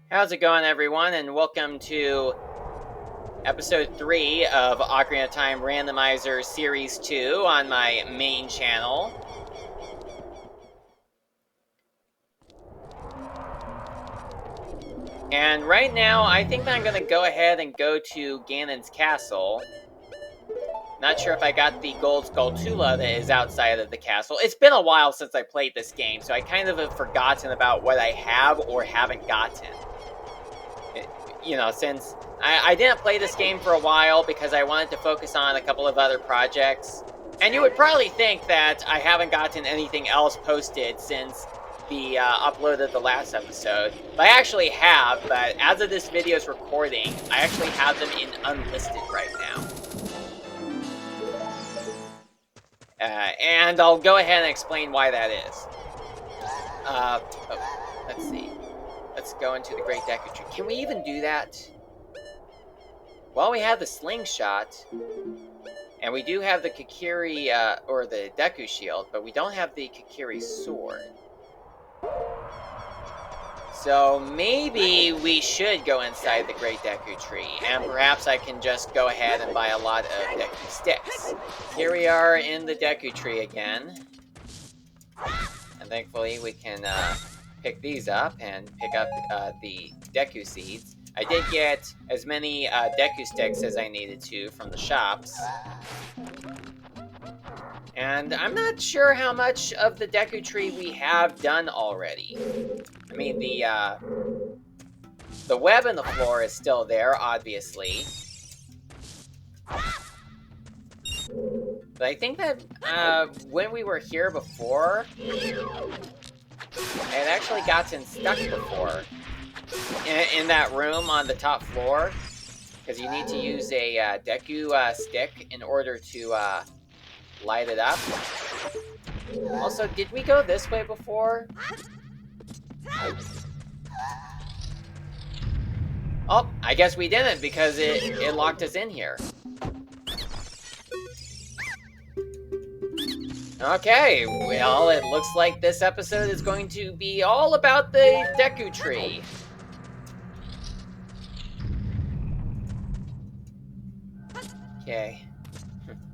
How's it going, everyone, and welcome to episode 3 of Ocarina of Time Randomizer Series 2 on my main channel. And right now, I think that I'm going to go ahead and go to Ganon's castle. Not sure if I got the Gold Skulltula that is outside of the castle. It's been a while since I played this game, so I kind of have forgotten about what I have or haven't gotten. Since I didn't play this game for a while because I wanted to focus on a couple of other projects. And you would probably think that I haven't gotten anything else posted since the upload of the last episode. But I actually have, but as of this video's recording, I actually have them in unlisted right now. And I'll go ahead and explain why that is. Let's see. Let's go into the Great Deku Tree. Can we even do that? Well, we have the slingshot, and we do have the Kokiri, or the Deku Shield, but we don't have the Kokiri Sword. So maybe we should go inside the Great Deku Tree, and perhaps I can just go ahead and buy a lot of Deku Sticks. Here we are in the Deku Tree again. And thankfully we can pick these up and pick up the Deku Seeds. I did get as many Deku Sticks as I needed to from the shops. And I'm not sure how much of the Deku Tree we have done already. I mean, the web in the floor is still there, obviously. But I think that when we were here before, I had actually gotten stuck before in that room on the top floor, because you need to use a Deku stick in order to light it up. Also, did we go this way before? Oh, I guess we didn't, because it locked us in here. Okay, well, it looks like this episode is going to be all about the Deku Tree. Okay.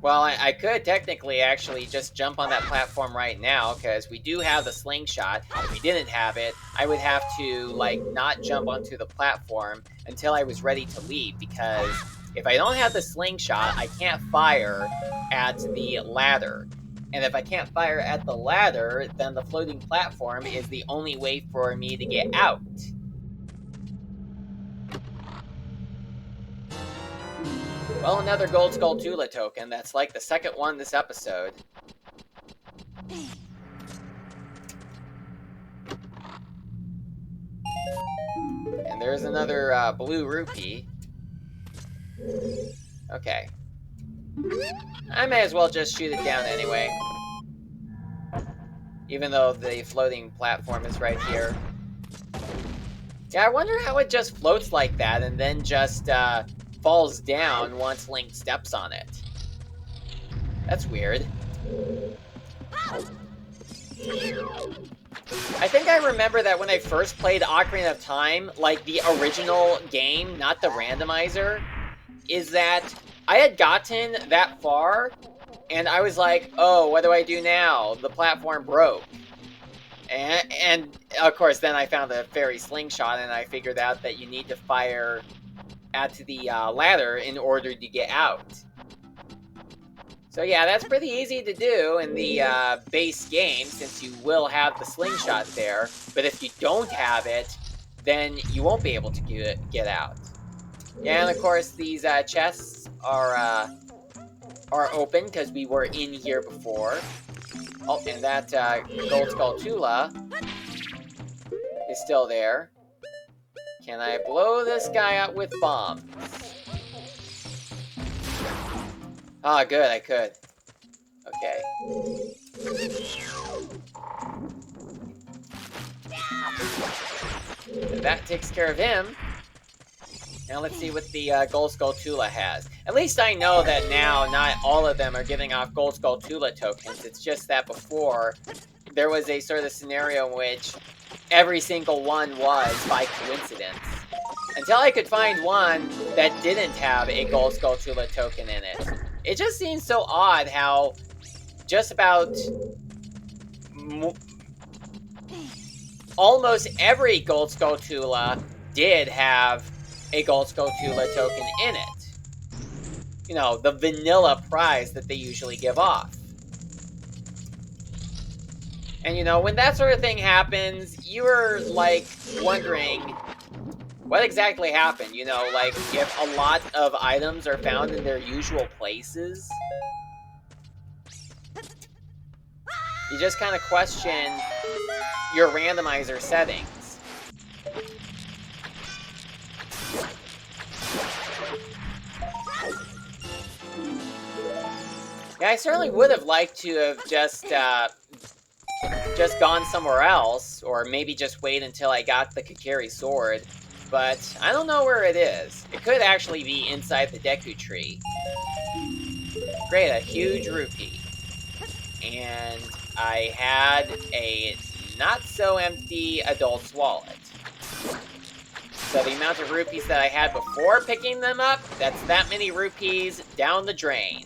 Well, I could technically actually just jump on that platform right now, because we do have the slingshot. If we didn't have it, I would have to, like, not jump onto the platform until I was ready to leave, because if I don't have the slingshot, I can't fire at the ladder. And if I can't fire at the ladder, then the floating platform is the only way for me to get out. Well, another Gold Skulltula token. That's like the second one this episode. And there's another blue rupee. Okay. I may as well just shoot it down anyway. Even though the floating platform is right here. Yeah, I wonder how it just floats like that and then just falls down once Link steps on it. That's weird. I think I remember that when I first played Ocarina of Time, like the original game, not the randomizer, is that I had gotten that far, and I was like, oh, what do I do now? The platform broke. And of course, then I found the fairy slingshot, and I figured out that you need to fire at the ladder in order to get out. So yeah, that's pretty easy to do in the base game, since you will have the slingshot there. But if you don't have it, then you won't be able to get out. Yeah, and of course, these chests are open because we were in here before. Oh, and that Gold Skulltula is still there. Can I blow this guy up with bombs? Ah, good, I could. Okay. And that takes care of him. Now let's see what the Gold Skulltula has. At least I know that now not all of them are giving off Gold Skulltula tokens. It's just that before, there was a sort of scenario in which every single one was by coincidence. Until I could find one that didn't have a Gold Skulltula token in it. It just seems so odd how just about almost every Gold Skulltula did have a Gold Skulltula token in it. You know, the vanilla prize that they usually give off. And you know, when that sort of thing happens, you're like wondering what exactly happened. You know, like if a lot of items are found in their usual places, you just kind of question your randomizer settings. Yeah, I certainly would have liked to have just gone somewhere else, or maybe just wait until I got the Kakiri sword, but I don't know where it is. It could actually be inside the Deku tree. Great, a huge rupee. And I had a not-so-empty adult's wallet. So the amount of rupees that I had before picking them up, that's that many rupees down the drain.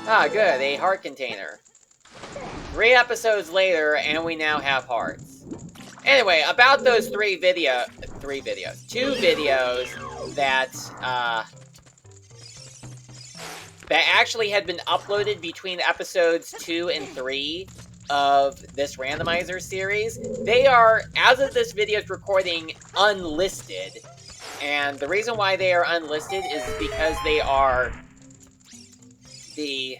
Ah, good, a heart container. 3 episodes later, and we now have hearts. Anyway, about those 2 videos that, that actually had been uploaded between episodes 2 and 3 of this randomizer series. They are, as of this video's recording, unlisted. And the reason why they are unlisted is because they are the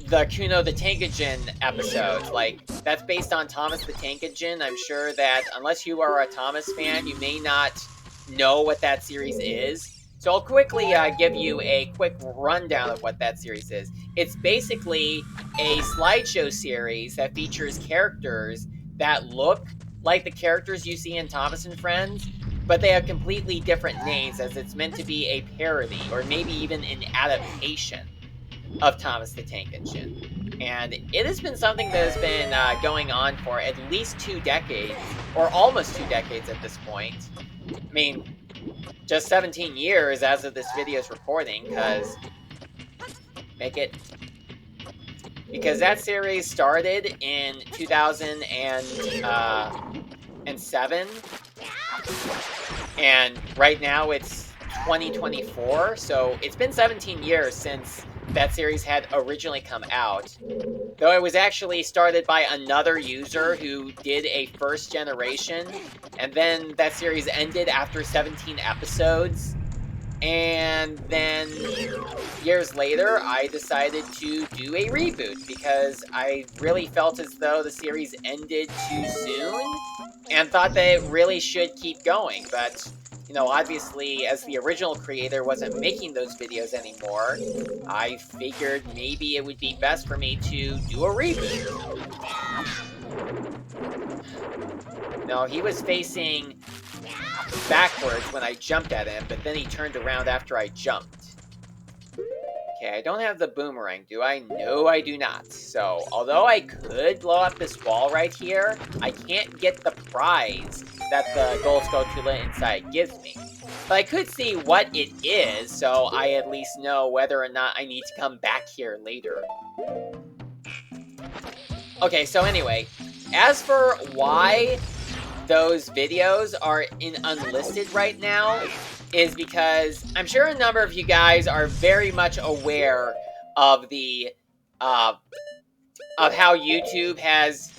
Kuno the Tankajin episodes. Like, that's based on Thomas the Tankajin. I'm sure that unless you are a Thomas fan, you may not know what that series is. So I'll quickly give you a quick rundown of what that series is. It's basically a slideshow series that features characters that look like the characters you see in Thomas and Friends, but they have completely different names, as it's meant to be a parody, or maybe even an adaptation of Thomas the Tank Engine. And it has been something that has been going on for at least 2 decades, or almost 2 decades at this point. I mean, just 17 years as of this video's recording, because that series started in 2007, and right now it's 2024, so it's been 17 years since that series had originally come out. Though it was actually started by another user who did a first generation, and then that series ended after 17 episodes. And then years later, I decided to do a reboot because I really felt as though the series ended too soon and thought that it really should keep going. But, you know, obviously, as the original creator wasn't making those videos anymore, I figured maybe it would be best for me to do a reboot. No, he was facing backwards when I jumped at him, but then he turned around after I jumped. Okay, I don't have the boomerang, do I? No, I do not. So, although I could blow up this wall right here, I can't get the prize that the Gold Skulltula inside gives me. But I could see what it is, so I at least know whether or not I need to come back here later. Okay, so anyway, as for why those videos are in unlisted right now is because I'm sure a number of you guys are very much aware of the of how YouTube has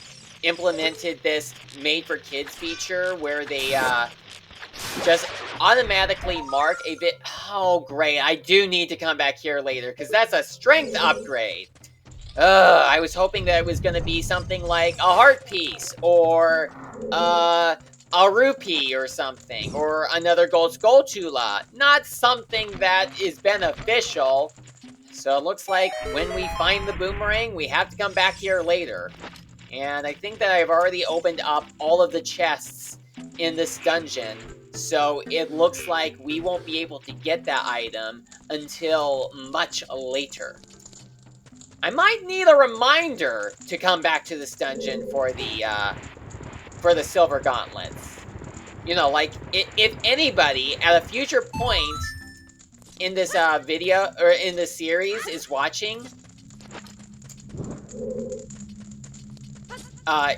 implemented this made for kids feature where they just automatically mark a bit. Oh great, I do need to come back here later because that's a strength upgrade. I was hoping that it was going to be something like a heart piece, or a rupee or something, or another Gold Skulltula. Not something that is beneficial. So it looks like when we find the boomerang, we have to come back here later. And I think that I've already opened up all of the chests in this dungeon, so it looks like we won't be able to get that item until much later. I might need a reminder to come back to this dungeon for the silver gauntlets. You know, like, if anybody at a future point in this video, or in this series, is watching,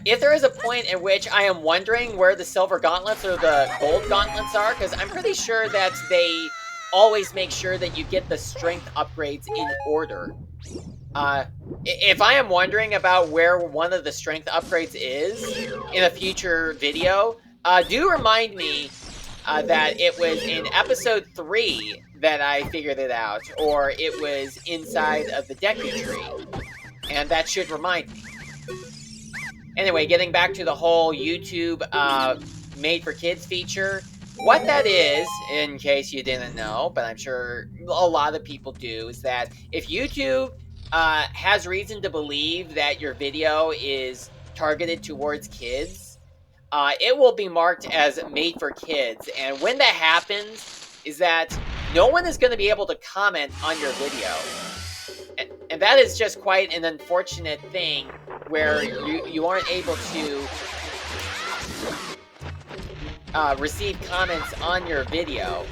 if there is a point in which I am wondering where the silver gauntlets or the gold gauntlets are, because I'm pretty sure that they always make sure that you get the strength upgrades in order. If I am wondering about where one of the strength upgrades is in a future video, do remind me that it was in episode 3 that I figured it out, or it was inside of the Deku Tree, and that should remind me. Anyway, getting back to the whole YouTube Made for Kids feature, what that is, in case you didn't know, but I'm sure a lot of people do, is that if YouTube has reason to believe that your video is targeted towards kids, it will be marked as Made for Kids. And when that happens, is that no one is going to be able to comment on your video. And that is just quite an unfortunate thing, where you aren't able to receive comments on your video.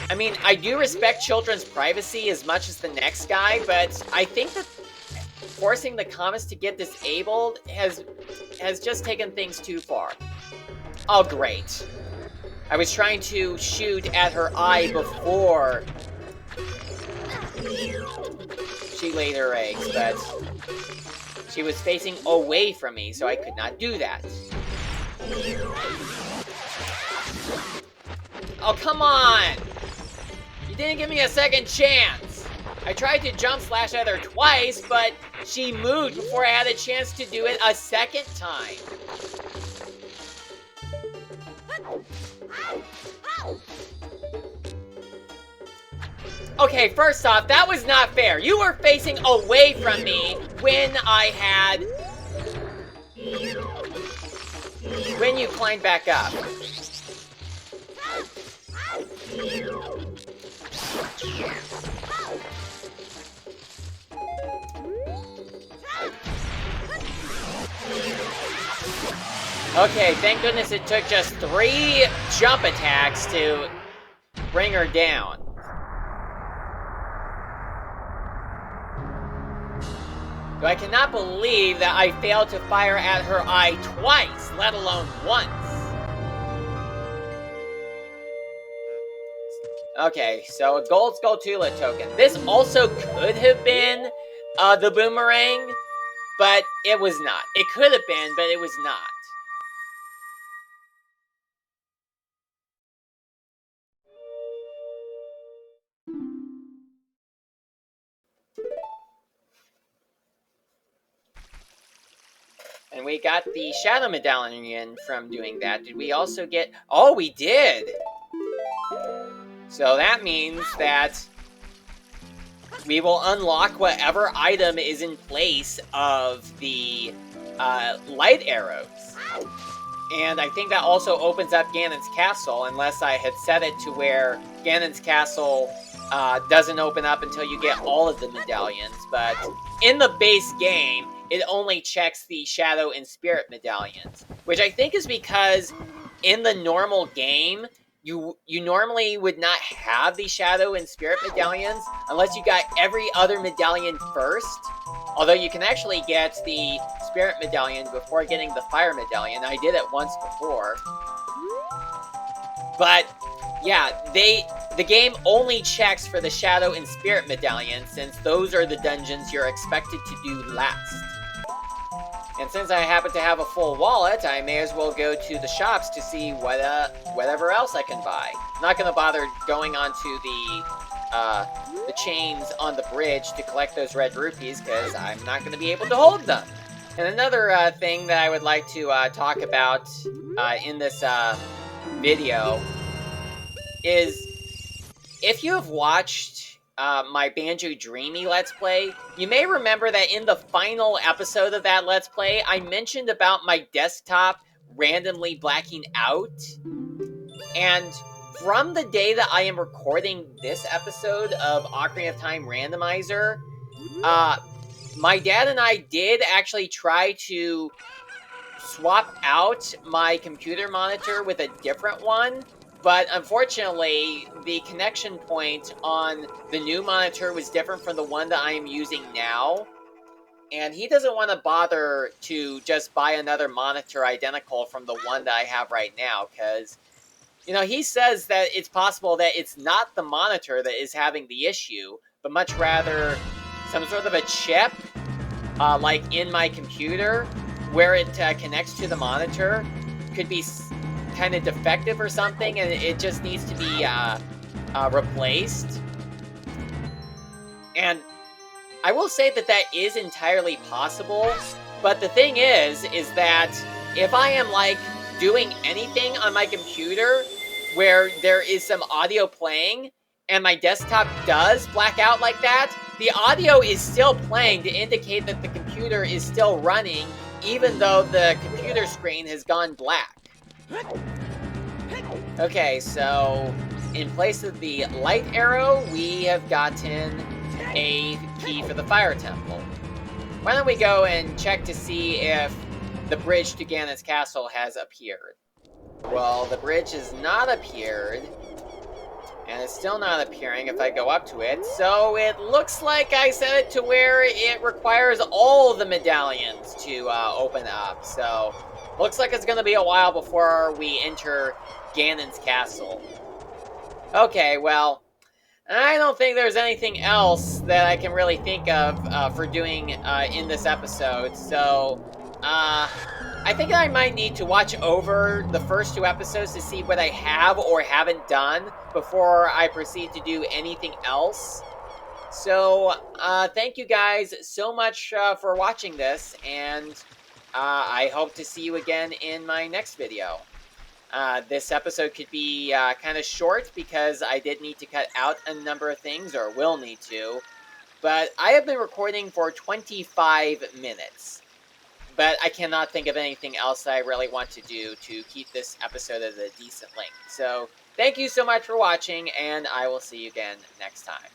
I mean, I do respect children's privacy as much as the next guy, but I think that forcing the comments to get disabled has just taken things too far. Oh, great. I was trying to shoot at her eye before she laid her eggs, but she was facing away from me, so I could not do that. Oh, come on! You didn't give me a second chance! I tried to jump slash at her twice, but she moved before I had a chance to do it a second time. Okay, first off, that was not fair. You were facing away from me when you climbed back up. Okay, thank goodness it took just 3 jump attacks to bring her down. So I cannot believe that I failed to fire at her eye twice, let alone once. Okay, so a gold Skulltula token. This also could have been the boomerang, but it was not. It could have been, but it was not. And we got the Shadow Medallion from doing that. Did we also get... Oh, we did! So that means that we will unlock whatever item is in place of the light arrows. And I think that also opens up Ganon's Castle, unless I had set it to where Ganon's Castle doesn't open up until you get all of the medallions. But in the base game, it only checks the Shadow and Spirit medallions, which I think is because in the normal game, you normally would not have the Shadow and Spirit medallions unless you got every other medallion first. Although you can actually get the Spirit medallion before getting the Fire medallion. I did it once before. But yeah, the game only checks for the Shadow and Spirit medallions, since those are the dungeons you're expected to do last. And since I happen to have a full wallet, I may as well go to the shops to see whatever else I can buy. I'm not going to bother going onto the chains on the bridge to collect those red rupees, because I'm not going to be able to hold them. And another thing that I would like to talk about in this video is, if you have watched my Banjo Dreamy Let's Play, you may remember that in the final episode of that Let's Play, I mentioned about my desktop randomly blacking out. And from the day that I am recording this episode of Ocarina of Time Randomizer, my dad and I did actually try to swap out my computer monitor with a different one, but unfortunately, the connection point on the new monitor was different from the one that I am using now. And he doesn't want to bother to just buy another monitor identical from the one that I have right now, because, he says that it's possible that it's not the monitor that is having the issue, but much rather some sort of a chip, like in my computer, where it connects to the monitor, could be kind of defective or something, and it just needs to be replaced. And I will say that that is entirely possible, but the thing is that if I am, like, doing anything on my computer where there is some audio playing, and my desktop does black out like that, the audio is still playing to indicate that the computer is still running, even though the computer screen has gone black. Okay, so in place of the light arrow, we have gotten a key for the fire temple. Why don't we go and check to see if the bridge to Ganon's castle has appeared? Well, the bridge has not appeared, and it's still not appearing if I go up to it, so it looks like I set it to where it requires all the medallions to open up, so looks like it's going to be a while before we enter Ganon's castle. Okay, well, I don't think there's anything else that I can really think of for doing in this episode, so I think I might need to watch over the first 2 episodes to see what I have or haven't done before I proceed to do anything else. So, thank you guys so much for watching this, and I hope to see you again in my next video. This episode could be kind of short because I did need to cut out a number of things, or will need to, but I have been recording for 25 minutes. But I cannot think of anything else that I really want to do to keep this episode at a decent length. So, thank you so much for watching, and I will see you again next time.